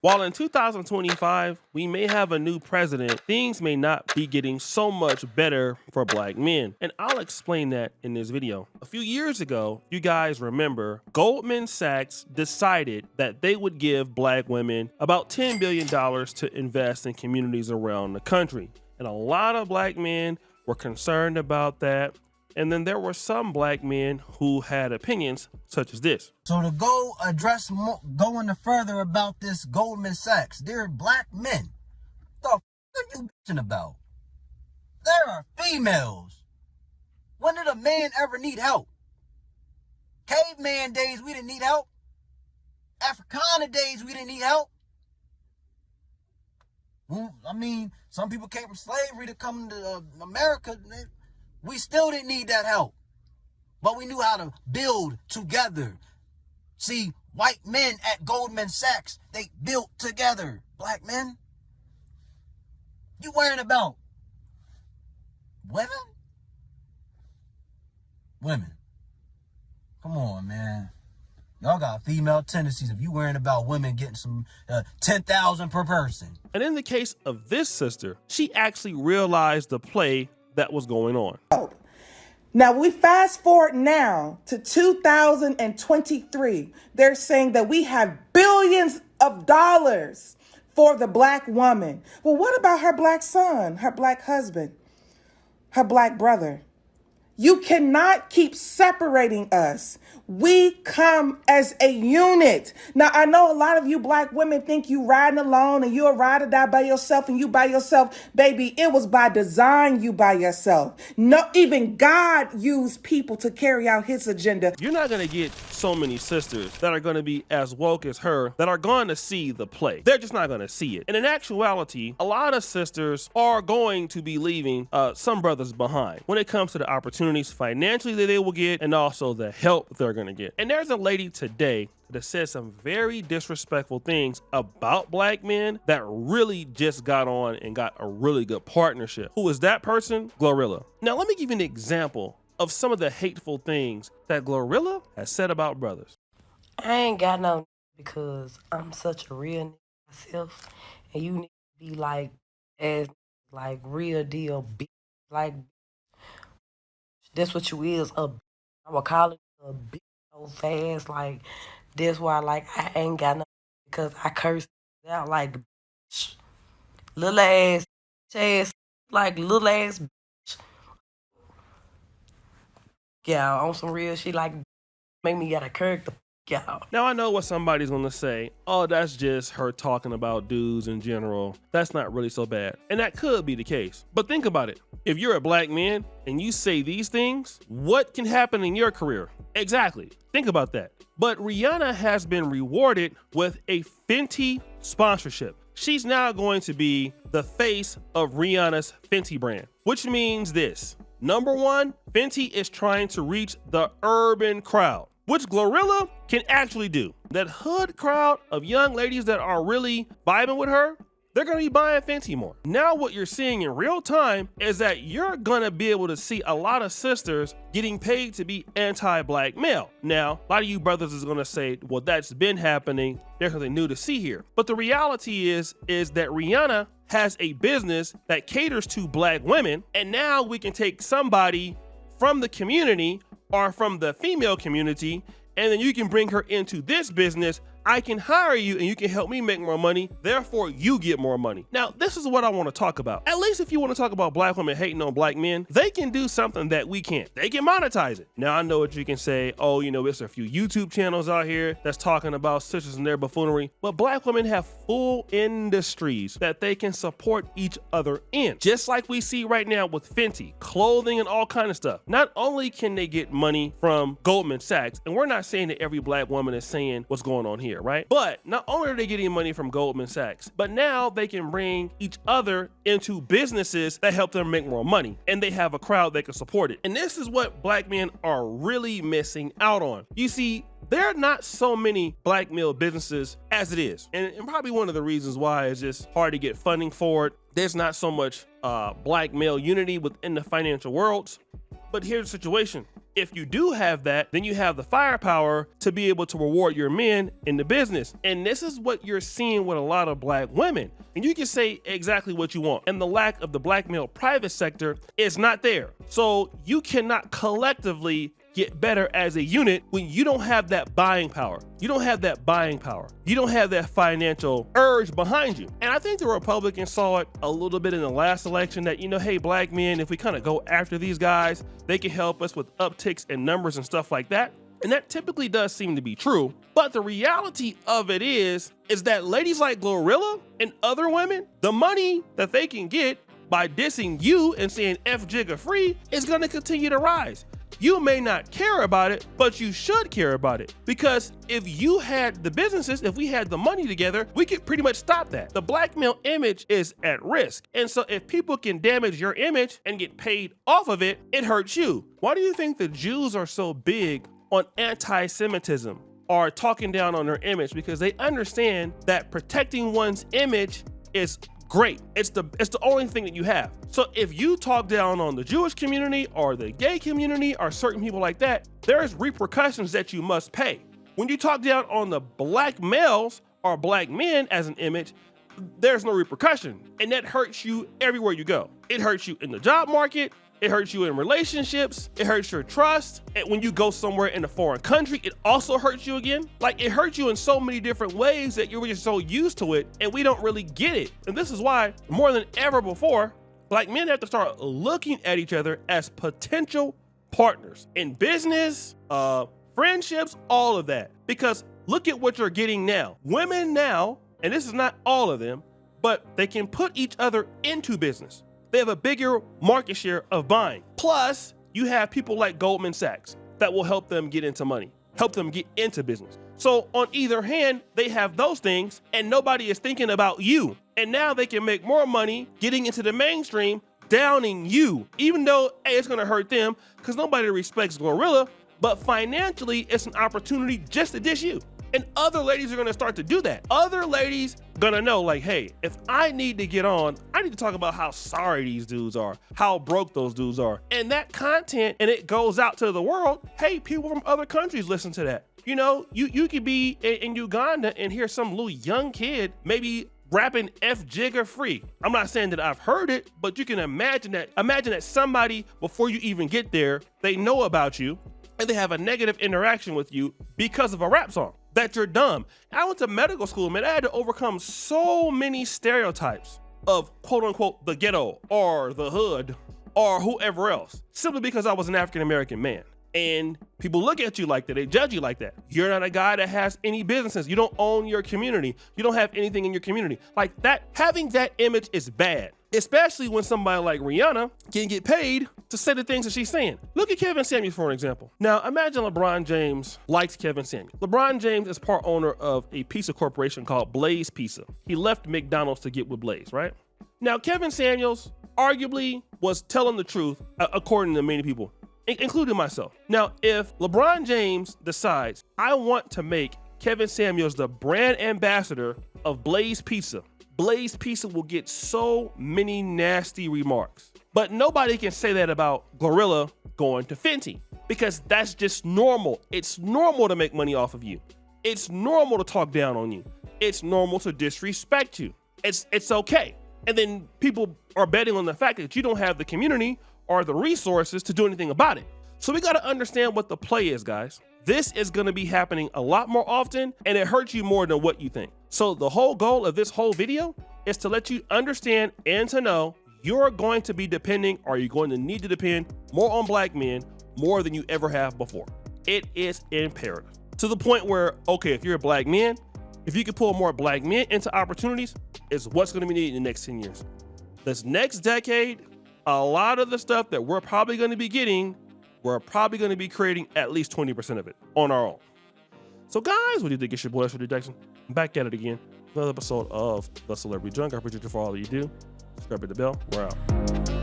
While in 2025, we may have a new president, things may not be getting so much better for black men. And I'll explain that in this video. A few years ago, you guys remember, Goldman Sachs decided that they would give black women about $10 billion to invest in communities around the country. And a lot of black men were concerned about that. And then there were some black men who had opinions such as this. So to go address going further about this Goldman Sachs, they're black men. The f are you bitching about? There are females. When did a man ever need help? Caveman days, we didn't need help. Africana days, we didn't need help. I mean, some people came from slavery to come to America. We still didn't need that help. But we knew how to build together. See, white men at Goldman Sachs, they built together. Black men? You worrying about women? Women. Come on, man. Y'all got female tendencies if you worrying about women getting some 10,000 per person. And in the case of this sister, she actually realized the play that was going on. Now we fast forward now to 2023. They're saying that we have billions of dollars for the black woman. Well, what about her black son, her black husband, her black brother? You cannot keep separating us. We come as a unit. Now, I know a lot of you black women think you riding alone and you'll ride or die by yourself and you by yourself. Baby, it was by design you by yourself. No, even God used people to carry out his agenda. You're not going to get so many sisters that are going to be as woke as her that are going to see the play. They're just not going to see it. And in actuality, a lot of sisters are going to be leaving some brothers behind when it comes to the opportunities financially that they will get and also the help they're going to get. And there's a lady today that said some very disrespectful things about black men that really just got on and got a really good partnership. Who is that person? Glorilla. Now, let me give you an example of some of the hateful things that Glorilla has said about brothers. I ain't got no because I'm such a real nigga myself, and you need to be like as like real deal bitch. Like that's what you is, a bitch. I'ma call it a bitch so fast. Like that's why like I ain't got no because I curse out like bitch. Little ass like little ass bitch. Yeah, on some real shit like make me got a character. Yeah. Now, I know what somebody's going to say. Oh, that's just her talking about dudes in general. That's not really so bad. And that could be the case. But think about it. If you're a black man and you say these things, what can happen in your career? Exactly. Think about that. But Rihanna has been rewarded with a Fenty sponsorship. She's now going to be the face of Rihanna's Fenty brand, which means this. Number one, Fenty is trying to reach the urban crowd, which Glorilla can actually do. That hood crowd of young ladies that are really vibing with her, they're gonna be buying Fenty more. Now what you're seeing in real time is that you're gonna be able to see a lot of sisters getting paid to be anti-black male. Now, a lot of you brothers is gonna say, well, that's been happening. There's something new to see here. But the reality is that Rihanna has a business that caters to black women, and now we can take somebody from the community or from the female community, and then you can bring her into this business. I can hire you and you can help me make more money. Therefore, you get more money. Now, this is what I want to talk about. At least if you want to talk about black women hating on black men, they can do something that we can't. They can monetize it. Now, I know what you can say. Oh, you know, there's a few YouTube channels out here that's talking about sisters and their buffoonery. But black women have full industries that they can support each other in. Just like we see right now with Fenty, clothing and all kind of stuff. Not only can they get money from Goldman Sachs, and we're not saying that every black woman is saying what's going on here, right? But not only are they getting money from Goldman Sachs, but now they can bring each other into businesses that help them make more money, and they have a crowd that can support it. And this is what black men are really missing out on. You see, there are not so many black male businesses as it is. And probably one of the reasons why is just hard to get funding for it. There's not so much black male unity within the financial worlds. But here's the situation. If you do have that, then you have the firepower to be able to reward your men in the business. And this is what you're seeing with a lot of black women. And you can say exactly what you want. And the lack of the black male private sector is not there. So you cannot collectively get better as a unit when you don't have that buying power. You don't have that buying power. You don't have that financial urge behind you. And I think the Republicans saw it a little bit in the last election that, hey, black men, if we kind of go after these guys, they can help us with upticks in numbers and stuff like that. And that typically does seem to be true. But the reality of it is that ladies like Glorilla and other women, the money that they can get by dissing you and saying F Jigga free is going to continue to rise. You may not care about it, but you should care about it. Because if you had the businesses, if we had the money together, we could pretty much stop that. The black male image is at risk. And so if people can damage your image and get paid off of it, it hurts you. Why do you think the Jews are so big on anti-Semitism or talking down on their image? Because they understand that protecting one's image is great. It's the only thing that you have. So if you talk down on the Jewish community or the gay community or certain people like that, there's repercussions that you must pay. When you talk down on the black males or black men as an image, there's no repercussion. And that hurts you everywhere you go. It hurts you in the job market. It hurts you in relationships. It hurts your trust. And when you go somewhere in a foreign country, it also hurts you again. Like, it hurts you in so many different ways that you're just so used to it, and we don't really get it. And this is why, more than ever before, black men have to start looking at each other as potential partners in business, friendships, all of that. Because look at what you're getting now. Women now, and this is not all of them, but they can put each other into business. They have a bigger market share of buying. Plus, you have people like Goldman Sachs that will help them get into money, help them get into business. So on either hand, they have those things and nobody is thinking about you. And now they can make more money getting into the mainstream, downing you, even though, hey, it's gonna hurt them because nobody respects Glorilla, but financially, it's an opportunity just to dish you. And other ladies are gonna start to do that. Other ladies gonna know, like, hey, if I need to get on, I need to talk about how sorry these dudes are, how broke those dudes are. And that content, and it goes out to the world, hey, people from other countries listen to that. You could be in Uganda and hear some little young kid maybe rapping F Jigga free. I'm not saying that I've heard it, but you can imagine that somebody, before you even get there, they know about you and they have a negative interaction with you because of a rap song. That you're dumb. I went to medical school, man. I had to overcome so many stereotypes of quote unquote the ghetto or the hood or whoever else, simply because I was an African American man. And people look at you like that. They judge you like that. You're not a guy that has any businesses. You don't own your community. You don't have anything in your community. Like that, having that image is bad. Especially when somebody like Rihanna can get paid to say the things that she's saying. Look at Kevin Samuels for an example. Now imagine LeBron James likes Kevin Samuels. LeBron James is part owner of a pizza corporation called Blaze Pizza. He left McDonald's to get with Blaze, right? Now Kevin Samuels arguably was telling the truth according to many people, including myself. Now, if LeBron James decides, I want to make Kevin Samuels the brand ambassador of Blaze Pizza, Blaze Pizza will get so many nasty remarks. But nobody can say that about Glorilla going to Fenty, because that's just normal. It's normal to make money off of you. It's normal to talk down on you. It's normal to disrespect you. It's okay. And then people are betting on the fact that you don't have the community or the resources to do anything about it. So we got to understand what the play is, guys. This is going to be happening a lot more often, and it hurts you more than what you think. So the whole goal of this whole video is to let you understand and to know you're going to be depending, or you're going to need to depend more on black men more than you ever have before. It is imperative to the point where, okay, if you're a black man, if you can pull more black men into opportunities, is what's going to be needed in the next 10 years. This next decade, a lot of the stuff that we're probably going to be getting, we're probably going to be creating at least 20% of it on our own. So guys, what do you think? It's your boy, Ashley Jackson. I'm back at it again. Another episode of The Celebrity Junk. I appreciate you for all that you do. Subscribe, hit the bell. We're out.